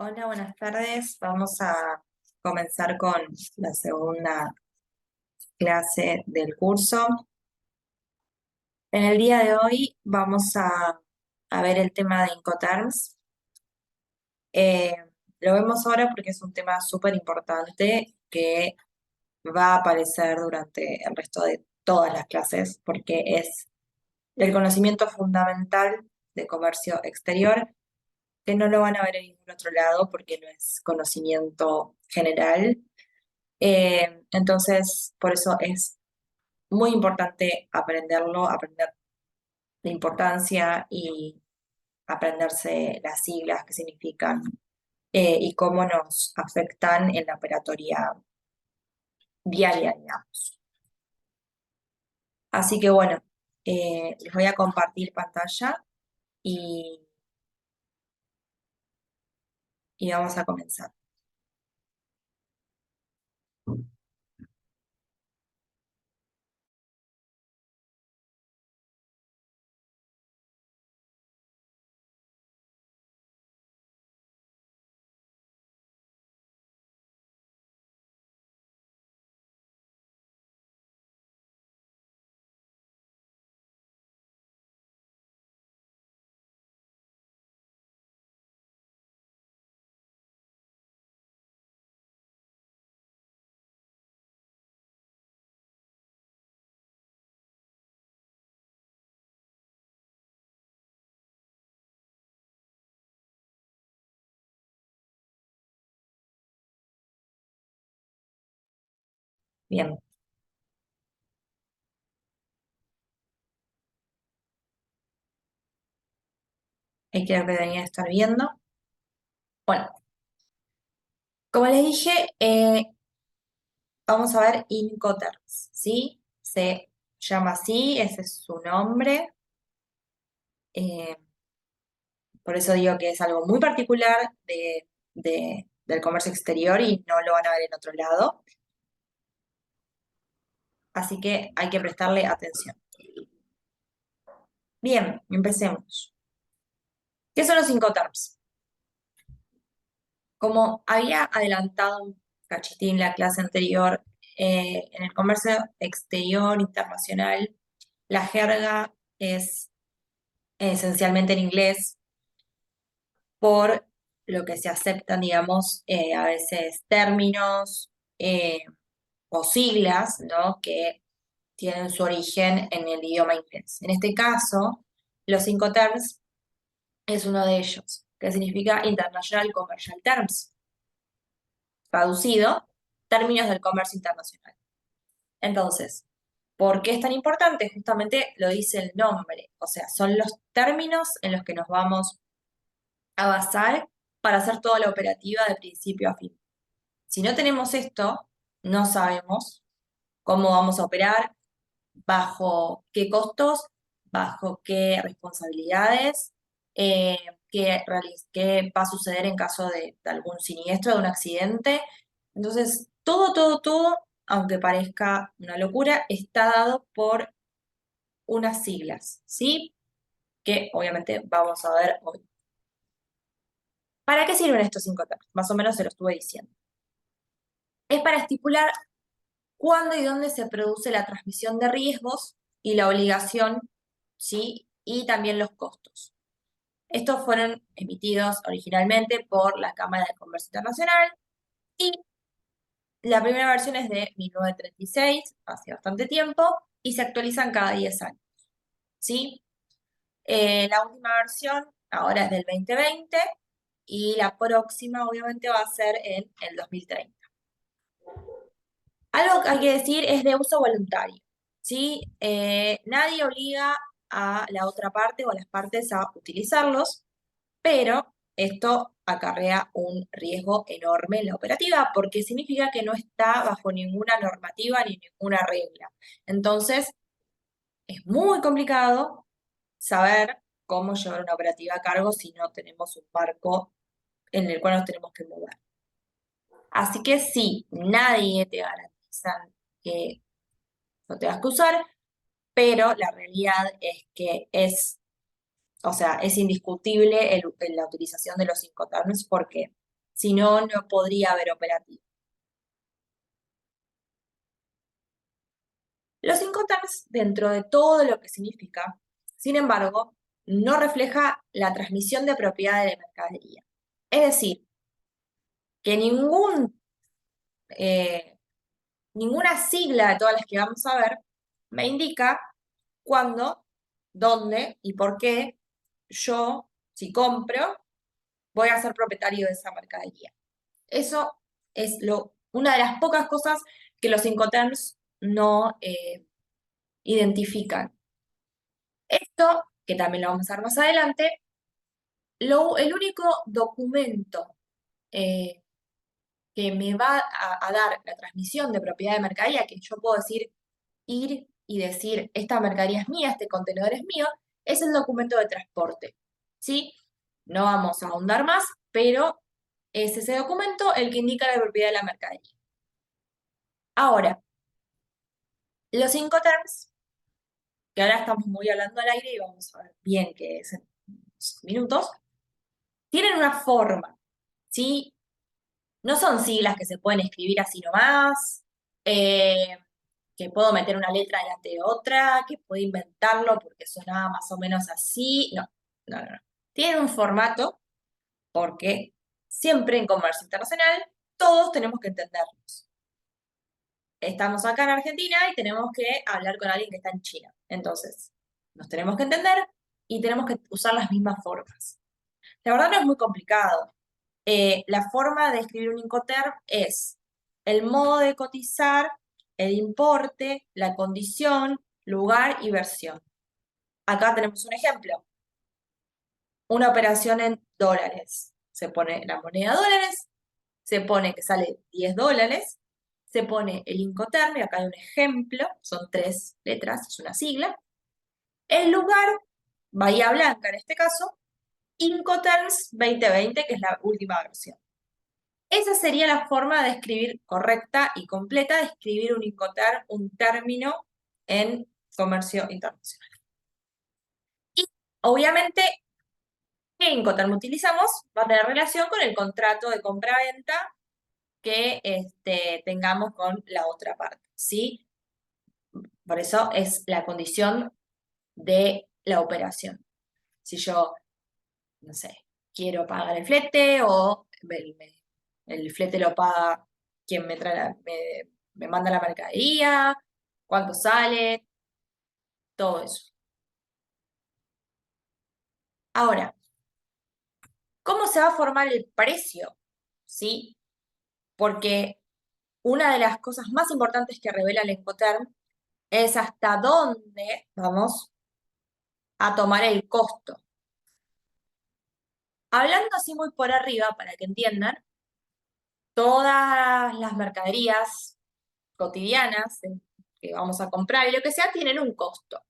Hola, buenas tardes. Vamos a comenzar con la segunda clase del curso. En el día de hoy vamos a ver el tema de Incoterms. Eh, lo vemos ahora porque es un tema súper importante que va a aparecer durante el resto de todas las clases porque es el conocimiento fundamental de comercio exterior, que no lo van a ver en ningún otro lado porque no es conocimiento general. Entonces, por eso es muy importante aprenderlo, aprender la importancia y aprenderse las siglas que significan y cómo nos afectan en la operatoria diaria, digamos. Así que bueno, les voy a compartir pantalla y, y vamos a comenzar. Bien, hay que debería estar viendo. Bueno, como les dije, vamos a ver Incoterms, ¿sí? Se llama así, ese es su nombre. eh, por eso digo que es algo muy particular del comercio exterior y no lo van a ver en otro lado. Así que hay que prestarle atención. Bien, empecemos. ¿Qué son los Incoterms? Como había adelantado un cachitín la clase anterior, en el comercio exterior internacional, la jerga es esencialmente en inglés por lo que se aceptan, digamos, a veces términos eh, o siglas, ¿no? Que tienen su origen en el idioma inglés. En este caso, los Incoterms es uno de ellos, que significa International Commercial Terms, traducido, términos del comercio internacional. Entonces, ¿por qué es tan importante? Justamente lo dice el nombre, o sea, son los términos en los que nos vamos a basar para hacer toda la operativa de principio a fin. Si no tenemos esto, no sabemos cómo vamos a operar, bajo qué costos, bajo qué responsabilidades, eh, qué va a suceder en caso de algún siniestro, de un accidente. Entonces, todo, aunque parezca una locura, está dado por unas siglas, ¿sí? Que obviamente vamos a ver hoy. ¿Para qué sirven estos cinco términos? Más o menos se lo estuve diciendo. Es para estipular cuándo y dónde se produce la transmisión de riesgos y la obligación, ¿sí? Y también los costos. Estos fueron emitidos originalmente por la Cámara de Comercio Internacional y la primera versión es de 1936, hace bastante tiempo, y se actualizan cada 10 años, ¿sí? La última versión ahora es del 2020 y la próxima obviamente va a ser en el 2030. Algo que hay que decir es de uso voluntario, ¿sí? Nadie obliga a la otra parte o a las partes a utilizarlos, pero esto acarrea un riesgo enorme en la operativa porque significa que no está bajo ninguna normativa ni ninguna regla. Entonces, es muy complicado saber cómo llevar una operativa a cargo si no tenemos un marco en el cual nos tenemos que mover. Así que sí, nadie te garantiza que no tengas que usar, pero la realidad es que es, o sea, es indiscutible la utilización de los Incoterms. ¿Por qué? si no, no podría haber operativo. Los Incoterms, dentro de todo lo que significa, sin embargo, no refleja la transmisión de propiedad de la mercadería. Es decir, que ninguna sigla de todas las que vamos a ver me indica cuándo, dónde y por qué yo, si compro, voy a ser propietario de esa mercadería. Eso es una de las pocas cosas que los Incoterms no identifican. Esto, que también lo vamos a ver más adelante, el único documento eh, que me va a dar la transmisión de propiedad de mercadería, que yo puedo ir y decir, esta mercadería es mía, este contenedor es mío, es el documento de transporte. ¿Sí? No vamos a ahondar más, pero es ese documento el que indica la propiedad de la mercadería. Ahora, los Incoterms, que ahora estamos muy hablando al aire y vamos a ver bien qué es en unos minutos, tienen una forma, ¿sí? No son siglas que se pueden escribir así nomás, eh, que puedo meter una letra delante de otra, que puedo inventarlo porque sonaba más o menos así. No, no, no, no. Tienen un formato porque siempre en comercio internacional todos tenemos que entendernos. Estamos acá en Argentina y tenemos que hablar con alguien que está en China. Entonces, nos tenemos que entender y tenemos que usar las mismas formas. La verdad no es muy complicado. La forma de escribir un Incoterm es el modo de cotizar, el importe, la condición, lugar y versión. Acá tenemos un ejemplo. Una operación en dólares. Se pone la moneda dólares, se pone que sale $10, se pone el Incoterm, y acá hay un ejemplo, son 3 letras, es una sigla. El lugar, Bahía Blanca en este caso, Incoterms 2020, que es la última versión. Esa sería la forma de escribir correcta y completa de escribir un Incoterm, un término en comercio internacional. Y obviamente, ¿qué Incoterm utilizamos? Va a tener relación con el contrato de compra-venta que tengamos con la otra parte, ¿sí? Por eso es la condición de la operación. Si yo, no sé, quiero pagar el flete o el flete lo paga quien me manda la mercadería, cuánto sale, todo eso. Ahora, ¿cómo se va a formar el precio? ¿Sí? Porque una de las cosas más importantes que revela el Incoterm es hasta dónde vamos a tomar el costo. Hablando así muy por arriba, para que entiendan, todas las mercaderías cotidianas que vamos a comprar y lo que sea tienen un costo.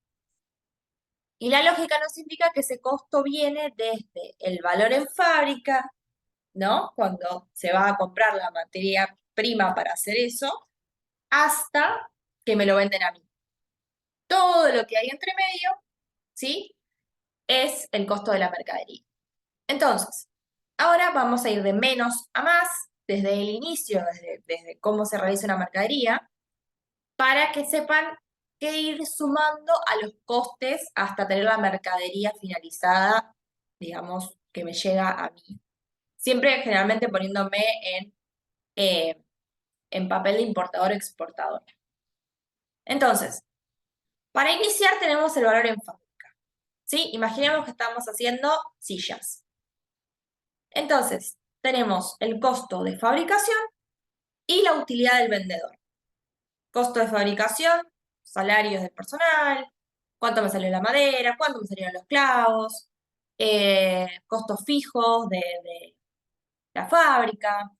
Y la lógica nos indica que ese costo viene desde el valor en fábrica, ¿no? Cuando se va a comprar la materia prima para hacer eso, hasta que me lo venden a mí. Todo lo que hay entre medio, ¿sí? Es el costo de la mercadería. Entonces, ahora vamos a ir de menos a más, desde el inicio, desde cómo se realiza una mercadería, para que sepan qué ir sumando a los costes hasta tener la mercadería finalizada, digamos, que me llega a mí. Siempre generalmente poniéndome eh, en papel de importador-exportador. Entonces, para iniciar tenemos el valor en fábrica. ¿Sí? Imaginemos que estamos haciendo sillas. Entonces, tenemos el costo de fabricación y la utilidad del vendedor. Costo de fabricación, salarios del personal, cuánto me salió la madera, cuánto me salieron los clavos, costos fijos de la fábrica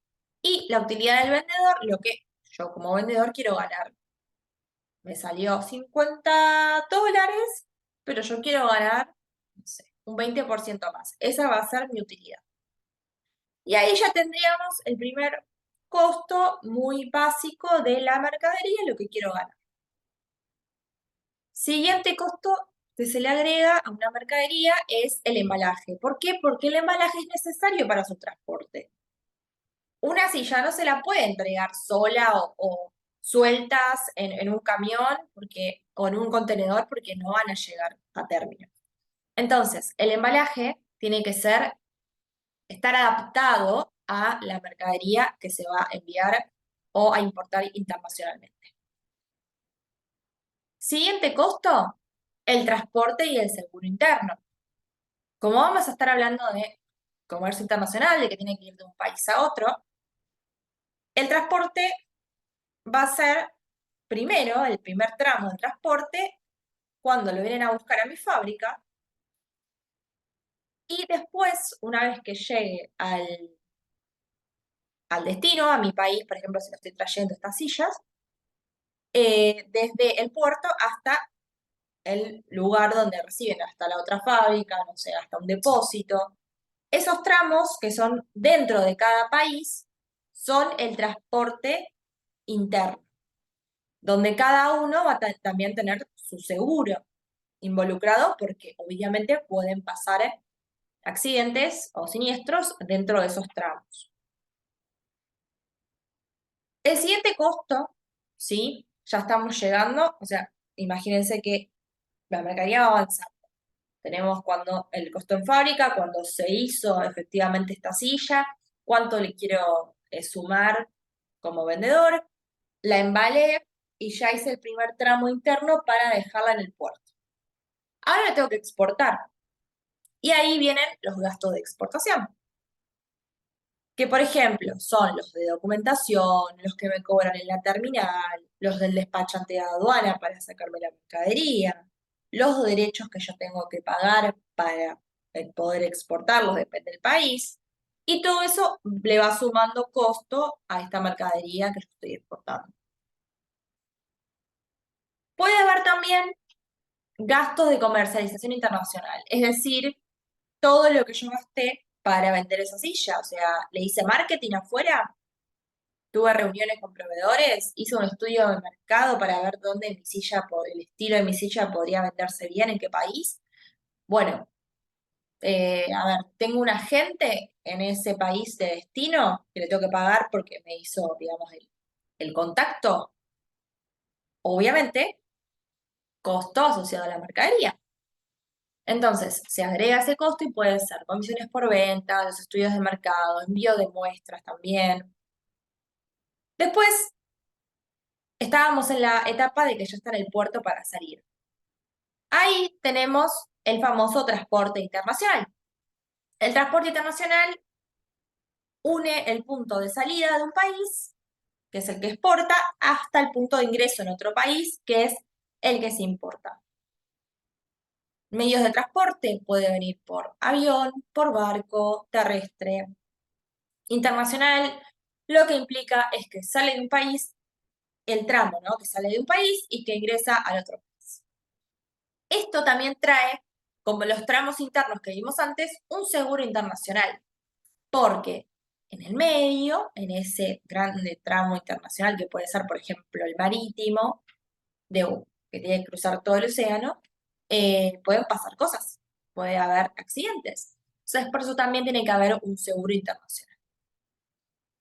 y la utilidad del vendedor, lo que yo como vendedor quiero ganar. Me salió $50, pero yo quiero ganar, no sé, un 20% más. Esa va a ser mi utilidad. Y ahí ya tendríamos el primer costo muy básico de la mercadería, lo que quiero ganar. Siguiente costo que se le agrega a una mercadería es el embalaje. ¿Por qué? Porque el embalaje es necesario para su transporte. Una silla no se la puede entregar sola o sueltas en un camión o en un contenedor porque no van a llegar a término. Entonces, el embalaje tiene que estar adaptado a la mercadería que se va a enviar o a importar internacionalmente. Siguiente costo, el transporte y el seguro interno. Como vamos a estar hablando de comercio internacional, de que tiene que ir de un país a otro, el transporte va a ser primero, el primer tramo de transporte, cuando lo vienen a buscar a mi fábrica, y después, una vez que llegue al destino, a mi país, por ejemplo, si lo estoy trayendo estas sillas, desde el puerto hasta el lugar donde reciben, hasta la otra fábrica, no sé, hasta un depósito. Esos tramos que son dentro de cada país son el transporte interno, donde cada uno va a también tener su seguro involucrado porque obviamente pueden pasar accidentes o siniestros dentro de esos tramos. El siguiente costo, ¿sí? Ya estamos llegando, o sea, imagínense que la mercadería va avanzando. Tenemos cuando el costo en fábrica, cuando se hizo efectivamente esta silla, cuánto le quiero sumar como vendedor, la embalé y ya hice el primer tramo interno para dejarla en el puerto. Ahora la tengo que exportar. Y ahí vienen los gastos de exportación, que por ejemplo son los de documentación, los que me cobran en la terminal, los del despachante de aduana para sacarme la mercadería, los derechos que yo tengo que pagar para poder exportarlos, depende del país, y todo eso le va sumando costo a esta mercadería que yo estoy exportando. Puede haber también gastos de comercialización internacional, es decir, todo lo que yo gasté para vender esa silla, o sea, le hice marketing afuera, tuve reuniones con proveedores, hice un estudio de mercado para ver dónde mi silla, el estilo de mi silla podría venderse bien, en qué país. Bueno, a ver, tengo un agente en ese país de destino que le tengo que pagar porque me hizo, digamos, el contacto. Obviamente, costo asociado a la mercadería. Entonces, se agrega ese costo y puede ser comisiones por venta, los estudios de mercado, envío de muestras también. Después, estábamos en la etapa de que ya está en el puerto para salir. Ahí tenemos el famoso transporte internacional. El transporte internacional une el punto de salida de un país, que es el que exporta, hasta el punto de ingreso en otro país, que es el que se importa. Medios de transporte puede venir por avión, por barco, terrestre. Internacional, lo que implica es que sale de un país, el tramo, ¿no? Que sale de un país y que ingresa al otro país. Esto también trae, como los tramos internos que vimos antes, un seguro internacional, porque en el medio, en ese grande tramo internacional que puede ser, por ejemplo, el marítimo, que tiene que cruzar todo el océano, pueden pasar cosas, puede haber accidentes. Entonces, por eso también tiene que haber un seguro internacional.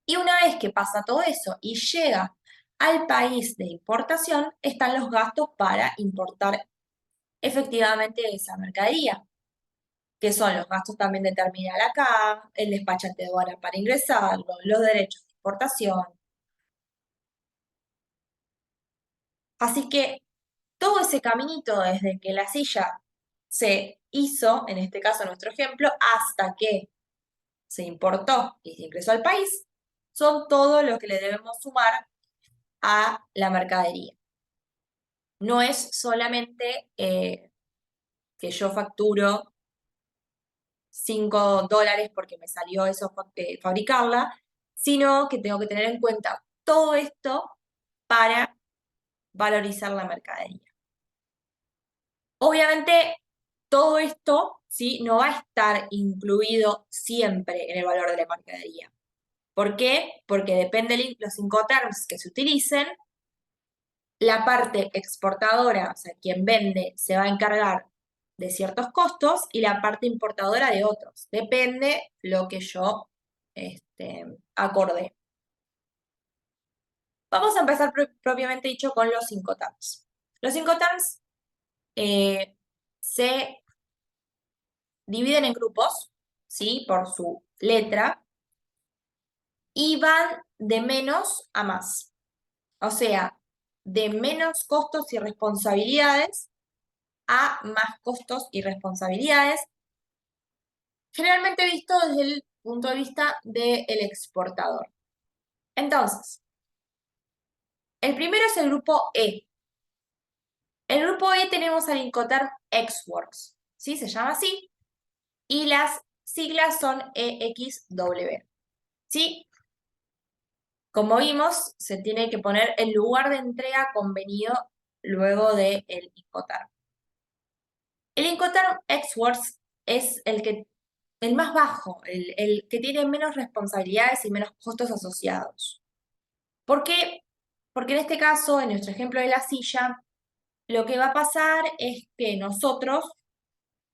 Y una vez que pasa todo eso y llega al país de importación, están los gastos para importar efectivamente esa mercadería, que son los gastos también de terminal acá, el despachante de aduana para ingresarlo, los derechos de importación. Así que todo ese caminito desde que la silla se hizo, en este caso nuestro ejemplo, hasta que se importó y se ingresó al país, son todo lo que le debemos sumar a la mercadería. No es solamente que yo facturo $5 porque me salió eso fabricarla, sino que tengo que tener en cuenta todo esto para valorizar la mercadería. Obviamente, todo esto, ¿sí? No va a estar incluido siempre en el valor de la mercadería. ¿Por qué? Porque depende de los Incoterms que se utilicen, la parte exportadora, o sea, quien vende, se va a encargar de ciertos costos y la parte importadora de otros. Depende lo que yo acorde. Vamos a empezar propiamente dicho con los Incoterms. Los Incoterms se dividen en grupos, ¿sí? Por su letra, y van de menos a más. O sea, de menos costos y responsabilidades a más costos y responsabilidades, generalmente visto desde el punto de vista del exportador. Entonces, el primero es el grupo E. El grupo E tenemos al Incoterm Ex-Works, ¿sí? Se llama así, y las siglas son EXW, ¿sí? Como vimos, se tiene que poner el lugar de entrega convenido luego del Incoterm. El Incoterm Ex-Works es el más bajo, el que tiene menos responsabilidades y menos costos asociados. ¿Por qué? Porque en este caso, en nuestro ejemplo de la silla, lo que va a pasar es que nosotros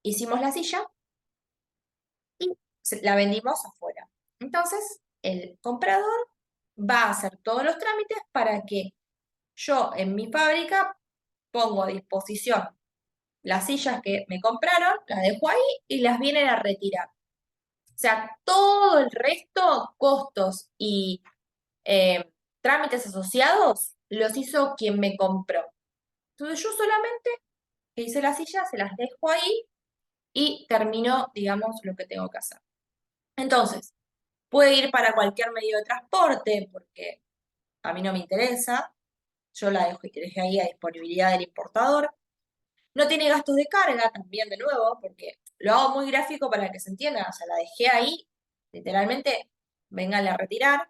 hicimos la silla y la vendimos afuera. Entonces, el comprador va a hacer todos los trámites para que yo en mi fábrica pongo a disposición las sillas que me compraron, las dejo ahí y las vienen a retirar. O sea, todo el resto, costos y trámites asociados, los hizo quien me compró. Entonces yo solamente que hice las sillas, se las dejo ahí y termino, digamos, lo que tengo que hacer. Entonces, puede ir para cualquier medio de transporte, porque a mí no me interesa, yo la dejo y que deje ahí a disponibilidad del importador. No tiene gastos de carga, también de nuevo, porque lo hago muy gráfico para que se entienda, o sea, la dejé ahí, literalmente, vengan a retirar.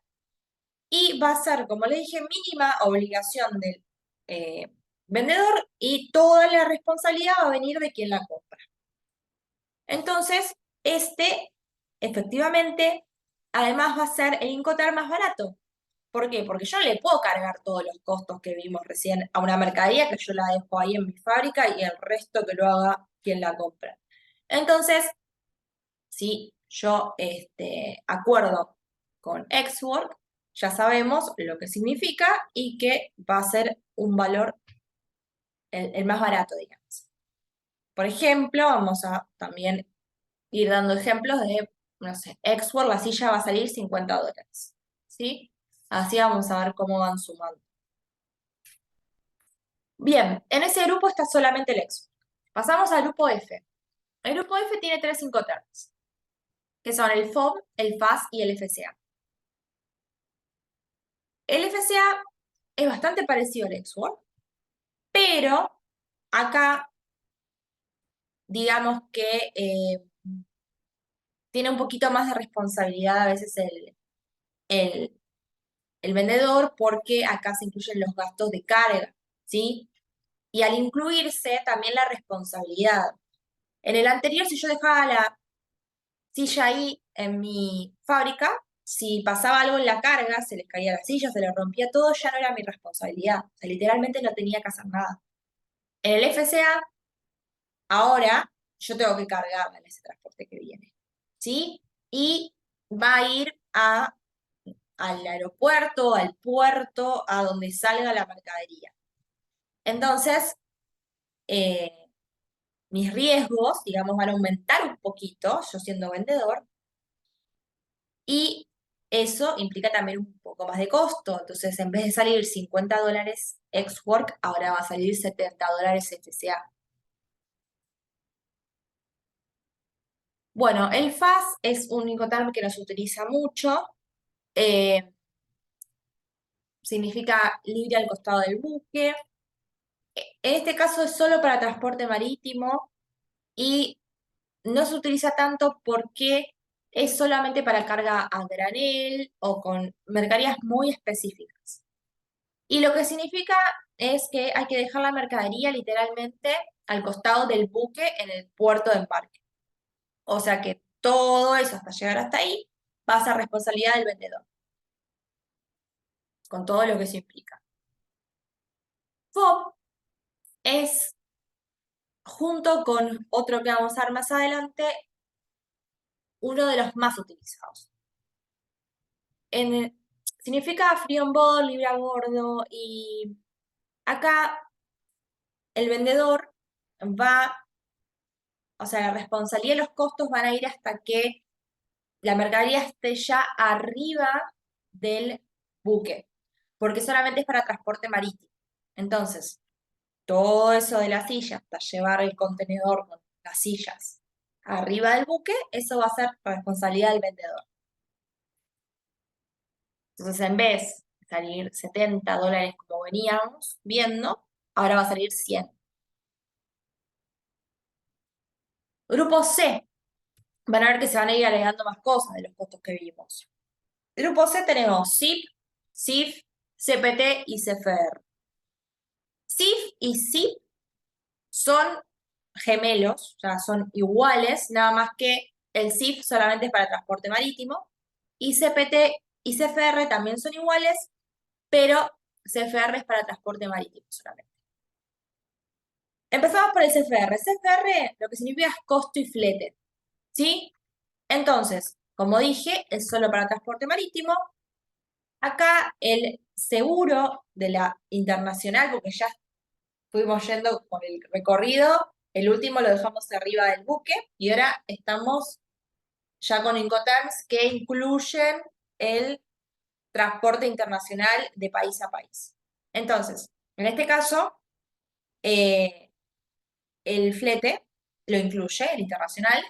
Y va a ser, como le dije, mínima obligación del eh, vendedor y toda la responsabilidad va a venir de quien la compra. Entonces, efectivamente, además va a ser el Incoterm más barato. ¿Por qué? Porque yo no le puedo cargar todos los costos que vimos recién a una mercadería que yo la dejo ahí en mi fábrica y el resto que lo haga quien la compra. Entonces, si yo acuerdo con Xwork, ya sabemos lo que significa y que va a ser un valor el más barato, digamos. Por ejemplo, vamos a también ir dando ejemplos de, no sé, Xwork, la silla va a salir $50, ¿sí? Así vamos a ver cómo van sumando. Bien, en ese grupo está solamente el Xwork. Pasamos al grupo F. El grupo F tiene tres Incoterms, que son el FOB, el FAS y el FCA. El FCA es bastante parecido al Xwork, pero acá digamos que tiene un poquito más de responsabilidad a veces el, el vendedor porque acá se incluyen los gastos de carga, ¿sí? Y al incluirse también la responsabilidad. En el anterior, si yo dejaba la silla ahí en mi fábrica, si pasaba algo en la carga, se les caía la silla, se les rompía todo, ya no era mi responsabilidad. O sea, literalmente no tenía que hacer nada. En el FCA, ahora yo tengo que cargarla en ese transporte que viene, ¿sí? Y va a ir al aeropuerto, al puerto, a donde salga la mercadería. Entonces, eh, mis riesgos, digamos, van a aumentar un poquito, yo siendo vendedor, y eso implica también un poco más de costo. Entonces, en vez de salir $50 ex-work, ahora va a salir $70 FCA. Bueno, el FAS es un Incoterm que no se utiliza mucho. eh, Significa libre al costado del buque. En este caso es solo para transporte marítimo y no se utiliza tanto porque es solamente para carga a granel o con mercaderías muy específicas. Y lo que significa es que hay que dejar la mercadería literalmente al costado del buque en el puerto de embarque. O sea que todo eso hasta llegar hasta ahí va a ser responsabilidad del vendedor, con todo lo que eso implica. FOB es, junto con otro que vamos a ver más adelante, uno de los más utilizados. significa free on board, libre a bordo, y acá el vendedor va, o sea, la responsabilidad y los costos van a ir hasta que la mercadería esté ya arriba del buque, porque solamente es para transporte marítimo. Entonces, todo eso de las sillas, hasta llevar el contenedor con las sillas arriba del buque, eso va a ser responsabilidad del vendedor. Entonces, en vez de salir $70 como veníamos viendo, ahora va a salir 100. Grupo C, van a ver que se van a ir agregando más cosas de los costos que vimos. Grupo C tenemos SIP, SIF, CPT y CFR. SIF y SIP son gemelos, o sea, son iguales, nada más que el SIF solamente es para transporte marítimo, y CPT y CFR también son iguales, pero CFR es para transporte marítimo solamente. Empezamos por el CFR. CFR lo que significa es costo y flete, ¿sí? Entonces, como dije, es solo para transporte marítimo. Acá el seguro de la internacional, porque ya fuimos yendo con el recorrido, el último lo dejamos arriba del buque y ahora estamos ya con Incoterms que incluyen el transporte internacional de país a país. Entonces, en este caso, eh, el flete lo incluye, el internacional,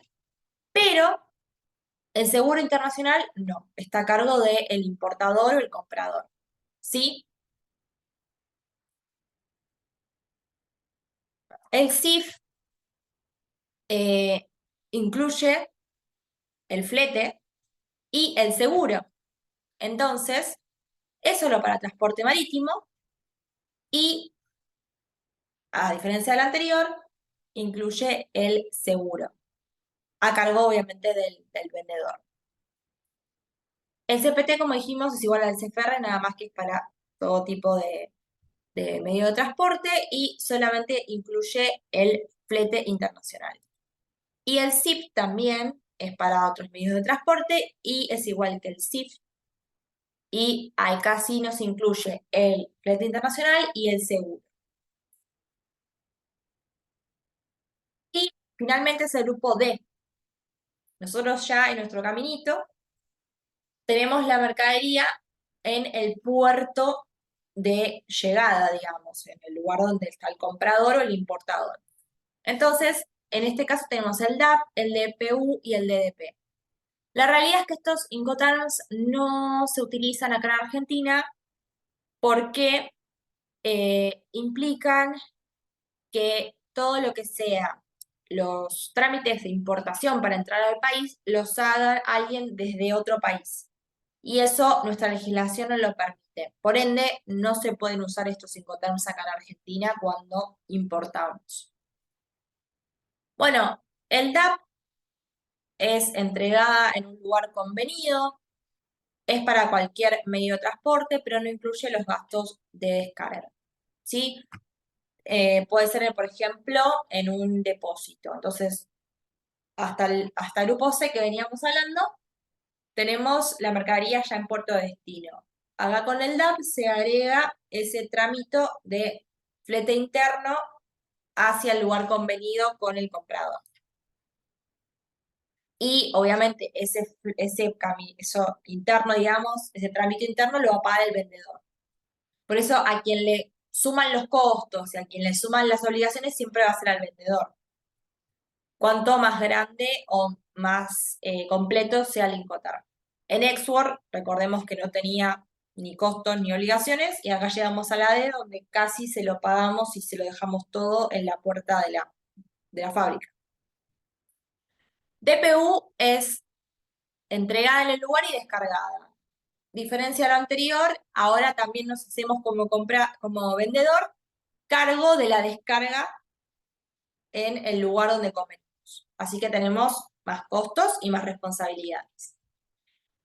pero el seguro internacional no, está a cargo del importador o el comprador. ¿Sí? El SIF eh, incluye el flete y el seguro. Entonces, es solo para transporte marítimo y, a diferencia del anterior, incluye el seguro, a cargo obviamente del vendedor. El CPT, como dijimos, es igual al CFR, nada más que es para todo tipo de medio de transporte y solamente incluye el flete internacional. Y el SIF también es para otros medios de transporte y es igual que el SIF. Y acá sí nos incluye el flete internacional y el seguro. Y finalmente es el grupo D. Nosotros ya en nuestro caminito tenemos la mercadería en el puerto de llegada, digamos, en el lugar donde está el comprador o el importador. Entonces, en este caso tenemos el DAP, el DPU y el DDP. La realidad es que estos Incoterms no se utilizan acá en Argentina porque implican que todo lo que sea los trámites de importación para entrar al país los haga alguien desde otro país. Y eso nuestra legislación no lo permite. Por ende, no se pueden usar estos Incoterms acá en Argentina cuando importamos. Bueno, el DAP es entregada en un lugar convenido, es para cualquier medio de transporte, pero no incluye los gastos de descarga. ¿Sí? Puede ser, por ejemplo, en un depósito. Entonces, hasta el grupo C que veníamos hablando, tenemos la mercadería ya en puerto de destino. Acá con el DAP se agrega ese trámite de flete interno hacia el lugar convenido con el comprador. Y obviamente eso interno, digamos, ese trámite interno lo va a pagar el vendedor. Por eso a quien le suman los costos y a quien le suman las obligaciones siempre va a ser al vendedor. Cuanto más grande o más completo sea el Incoterm. En Exwork, recordemos que no tenía ni costos ni obligaciones, y acá llegamos a la D, donde casi se lo pagamos y se lo dejamos todo en la puerta de la fábrica. DPU es entregada en el lugar y descargada. Diferencia de lo anterior, ahora también nos hacemos como vendedor cargo de la descarga en el lugar donde comemos. Así que tenemos más costos y más responsabilidades.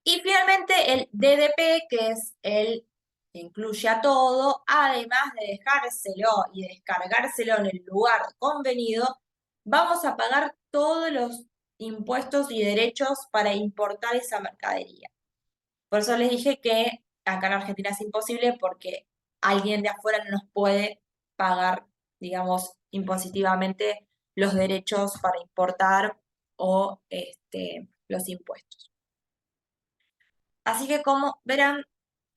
Y finalmente el DDP, que es el que incluye a todo, además de dejárselo y descargárselo en el lugar convenido, vamos a pagar todos los impuestos y derechos para importar esa mercadería. Por eso les dije que acá en Argentina es imposible porque alguien de afuera no nos puede pagar, digamos, impositivamente los derechos para importar o los impuestos. Así que como verán,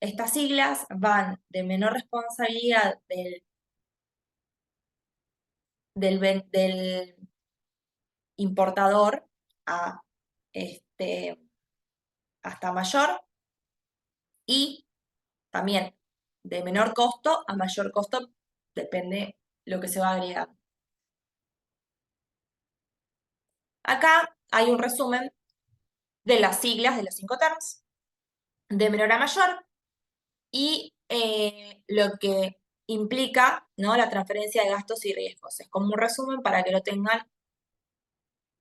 estas siglas van de menor responsabilidad del importador a este, hasta mayor y también de menor costo a mayor costo, depende lo que se va agregando. Acá hay un resumen de las siglas de los 5 terms, de menor a mayor, y lo que implica, ¿no?, la transferencia de gastos y riesgos. Es como un resumen para que lo tengan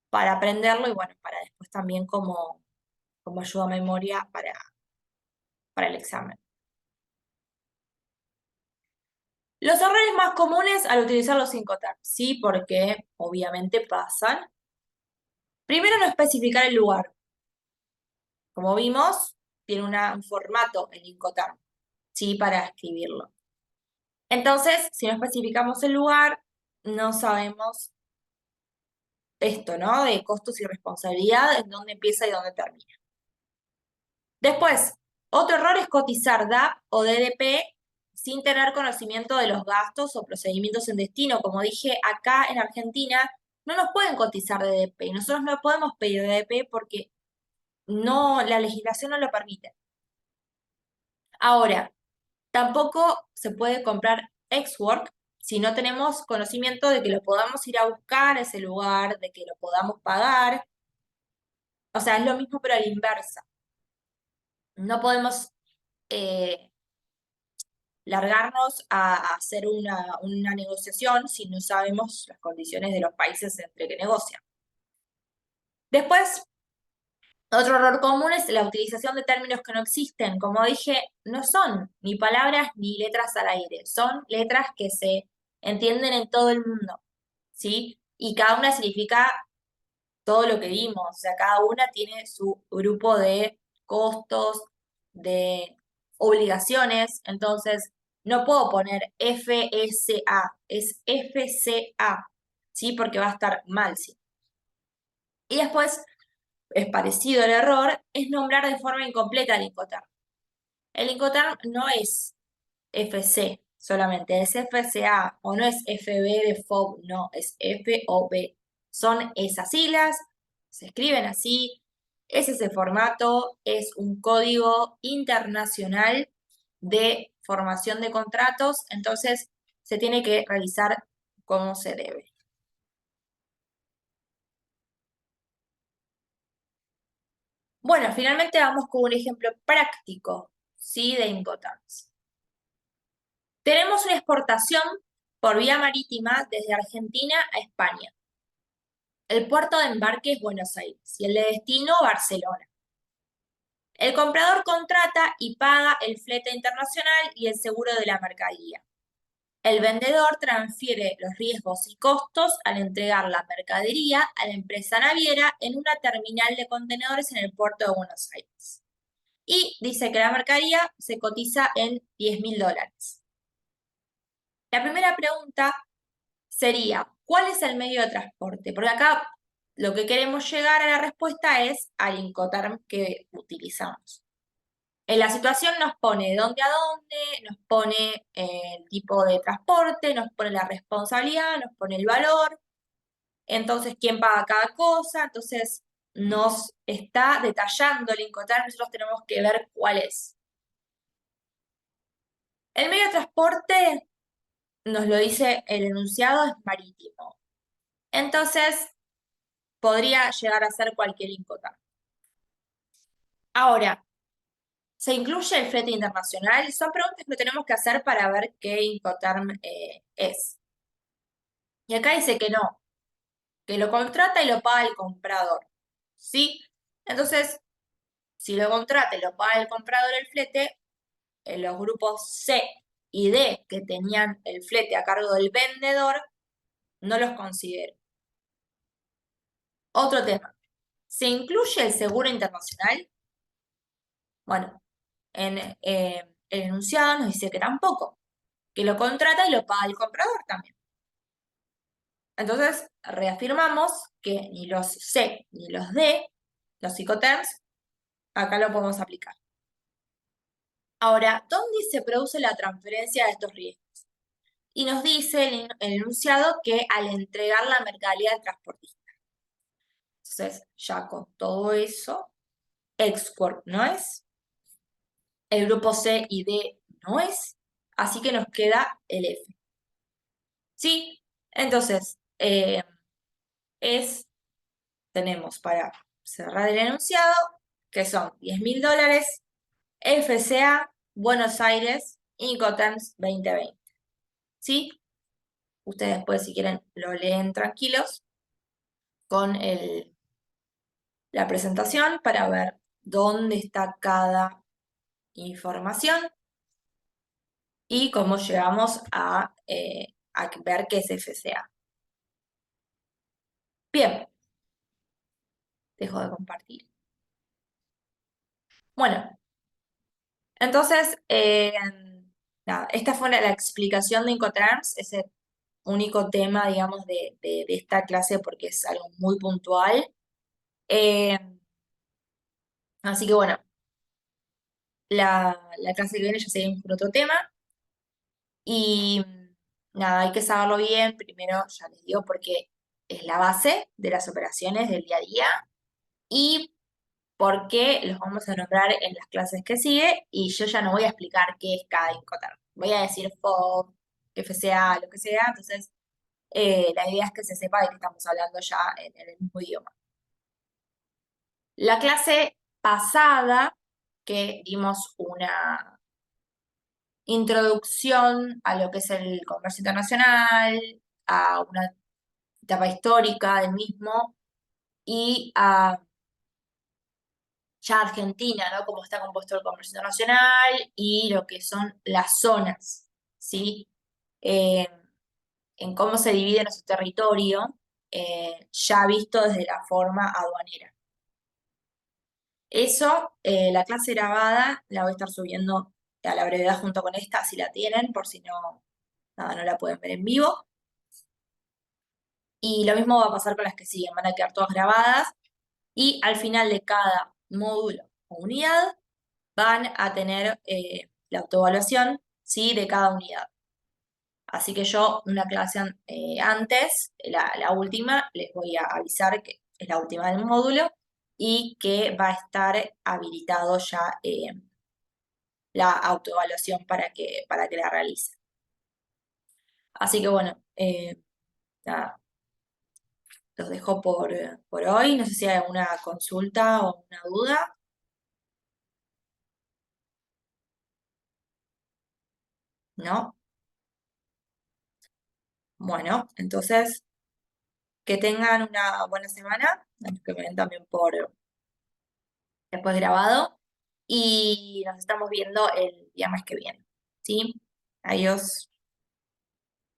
para aprenderlo y bueno, para después también como ayuda a memoria para el examen. Los errores más comunes al utilizar los 5 terms, sí, porque obviamente pasan. Primero, no especificar el lugar. Como vimos, tiene un formato el Incoterm, sí, para escribirlo. Entonces, si no especificamos el lugar, no sabemos esto, ¿no? De costos y responsabilidad, en dónde empieza y dónde termina. Después, otro error es cotizar DAP o DDP sin tener conocimiento de los gastos o procedimientos en destino. Como dije, acá en Argentina no nos pueden cotizar DDP y nosotros no podemos pedir DDP porque no, la legislación no lo permite. Ahora, tampoco se puede comprar ex-work si no tenemos conocimiento de que lo podamos ir a buscar a ese lugar, de que lo podamos pagar. O sea, es lo mismo pero a la inversa. No podemos eh, largarnos a hacer una negociación si no sabemos las condiciones de los países entre que negocian. Después, otro error común es la utilización de términos que no existen. Como dije, no son ni palabras ni letras al aire, son letras que se entienden en todo el mundo, ¿sí? Y cada una significa todo lo que vimos, o sea, cada una tiene su grupo de costos, de obligaciones, entonces no puedo poner FSA, es FCA, ¿sí? Porque va a estar mal, ¿sí? Y después, es parecido el error, es nombrar de forma incompleta el Incoterm. El Incoterm no es FC solamente, es FCA, o no es FB de FOB, no, es FOB. Son esas siglas, se escriben así, es ese formato, es un código internacional de formación de contratos, entonces se tiene que realizar como se debe. Bueno, finalmente vamos con un ejemplo práctico, ¿sí? De Incoterms. Tenemos una exportación por vía marítima desde Argentina a España. El puerto de embarque es Buenos Aires y el de destino Barcelona. El comprador contrata y paga el flete internacional y el seguro de la mercadería. El vendedor transfiere los riesgos y costos al entregar la mercadería a la empresa naviera en una terminal de contenedores en el puerto de Buenos Aires. Y dice que la mercadería se cotiza en $10.000. La primera pregunta sería, ¿cuál es el medio de transporte? Porque acá lo que queremos llegar a la respuesta es al Incoterm que utilizamos. En la situación nos pone dónde a dónde, nos pone el tipo de transporte, nos pone la responsabilidad, nos pone el valor, entonces quién paga cada cosa, entonces nos está detallando el Incoterm, nosotros tenemos que ver cuál es. El medio de transporte, nos lo dice el enunciado, es marítimo. Entonces, podría llegar a ser cualquier Incoterm. Ahora, ¿se incluye el flete internacional? Son preguntas que tenemos que hacer para ver qué Incoterm es. Y acá dice que no, que lo contrata y lo paga el comprador. ¿Sí? Entonces, si lo contrata y lo paga el comprador el flete, en los grupos C y D que tenían el flete a cargo del vendedor, no los considero. Otro tema. ¿Se incluye el seguro internacional? Bueno, en el enunciado nos dice que tampoco, que lo contrata y lo paga el comprador también. Entonces, reafirmamos que ni los C ni los D, los Incoterms, acá lo podemos aplicar. Ahora, ¿dónde se produce la transferencia de estos riesgos? Y nos dice el enunciado que al entregar la mercadería al transportista. Entonces, ya con todo eso, Export no es, el grupo C y D no es, así que nos queda el F. ¿Sí? Entonces, tenemos para cerrar el enunciado, que son $10.000, FCA, Buenos Aires, Incoterms 2020. ¿Sí? Ustedes después, si quieren, lo leen tranquilos con la presentación para ver dónde está cada información y cómo llegamos a ver qué es FCA. Bien, dejo de compartir. Bueno, entonces, nada, esta fue la explicación de Incoterms, ese único tema, digamos, de esta clase porque es algo muy puntual. Eh, Así que bueno, la clase que viene ya seguimos por otro tema y nada, hay que saberlo bien, primero ya les digo porque es la base de las operaciones del día a día y porque los vamos a nombrar en las clases que sigue y yo ya no voy a explicar qué es cada Incoterm. Voy a decir FOB, FCA, lo que sea, entonces la idea es que se sepa de que estamos hablando ya en el mismo idioma. La clase pasada, que dimos una introducción a lo que es el comercio internacional, a una etapa histórica del mismo y a ya Argentina, ¿no? Cómo está compuesto el comercio internacional y lo que son las zonas, ¿sí? Eh, en cómo se divide nuestro territorio, ya visto desde la forma aduanera. Eso, la clase grabada, la voy a estar subiendo a la brevedad junto con esta, si la tienen, por si no, nada, no la pueden ver en vivo. Y lo mismo va a pasar con las que siguen, van a quedar todas grabadas y al final de cada módulo o unidad van a tener la autoevaluación, ¿sí? De cada unidad. Así que yo una clase antes, la última, les voy a avisar que es la última del módulo y que va a estar habilitado ya la autoevaluación para que la realice. Así que bueno, nada, los dejo por hoy. No sé si hay alguna consulta o una duda. ¿No? Bueno, entonces que tengan una buena semana, a los que me ven también por después grabado, y nos estamos viendo el viernes que viene. ¿Sí? Adiós.